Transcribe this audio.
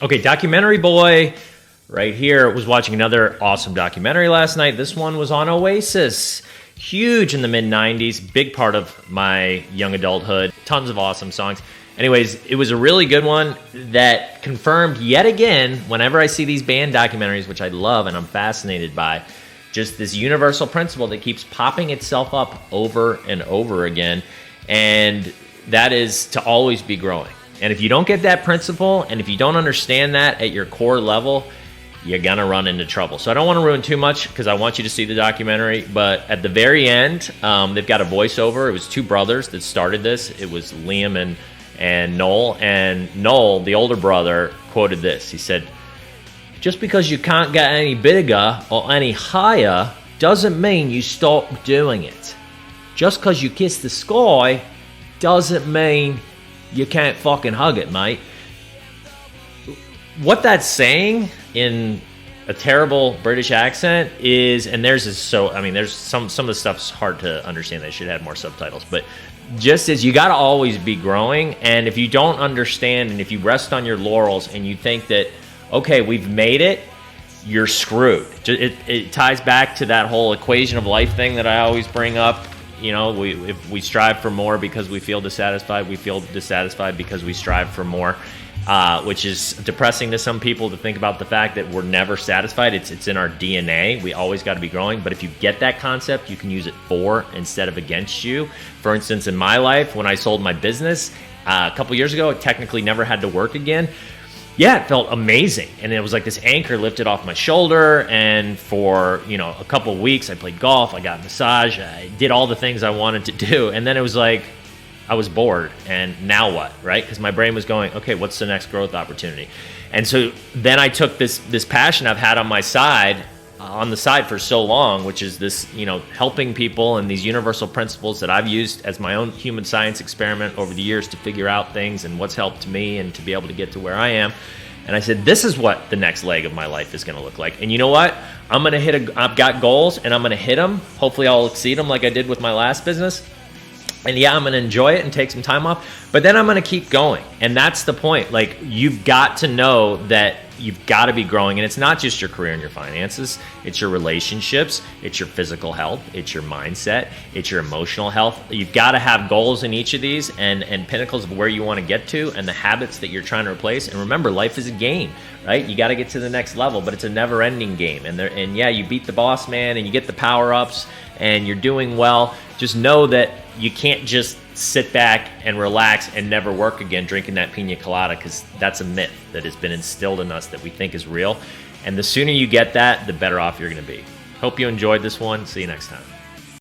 Okay, documentary boy right here was watching another awesome documentary last night. This one was on Oasis. Huge in the mid-90s, big part of my young adulthood. Tons of awesome songs. Anyways, it was a really good one that confirmed yet again, whenever I see these band documentaries, which I love and I'm fascinated by, just this universal principle that keeps popping itself up over and over again. And that is to always be growing. And if you don't get that principle, and if you don't understand that at your core level, you're going to run into trouble. So I don't want to ruin too much because I want you to see the documentary. But at the very end, they've got a voiceover. It was two brothers that started this. It was Liam and Noel. And Noel, the older brother, quoted this. He said, "Just because you can't get any bigger or any higher doesn't mean you stop doing it. Just because you kiss the sky doesn't mean you can't fucking hug it, mate." What that's saying in a terrible British accent is, and theirs is so, I mean, there's some of the stuff's hard to understand. They should have more subtitles, but just as you got to always be growing, and if you don't understand, and if you rest on your laurels and you think that, okay, we've made it, you're screwed. It ties back to that whole equation of life thing that I always bring up. You know, if we strive for more because we feel dissatisfied, we feel dissatisfied because we strive for more, which is depressing to some people to think about the fact that we're never satisfied. It's in our DNA. We always got to be growing. But if you get that concept, you can use it for instead of against you. For instance, in my life, when I sold my business a couple years ago, I technically never had to work again. Yeah, it felt amazing. And it was like this anchor lifted off my shoulder. And for, a couple of weeks, I played golf, I got a massage, I did all the things I wanted to do. And then it was like, I was bored. And now what, right? Because my brain was going, okay, what's the next growth opportunity? And so then I took this passion I've had on the side for so long, which is this, helping people and these universal principles that I've used as my own human science experiment over the years to figure out things and what's helped me and to be able to get to where I am. And I said, this is what the next leg of my life is going to look like. And you know what? I've got goals and I'm going to hit them. Hopefully I'll exceed them like I did with my last business. And yeah, I'm going to enjoy it and take some time off, but then I'm going to keep going. And that's the point. Like, you've got to know that you've got to be growing. And it's not just your career and your finances. It's your relationships. It's your physical health. It's your mindset. It's your emotional health. You've got to have goals in each of these and pinnacles of where you want to get to and the habits that you're trying to replace. And remember, life is a game, right? You got to get to the next level, but it's a never-ending game. And yeah, you beat the boss man and you get the power-ups and you're doing well. Just know that you can't just sit back and relax and never work again drinking that pina colada, because that's a myth that has been instilled in us that we think is real. And the sooner you get that, the better off you're going to be. Hope you enjoyed this one. See you next time.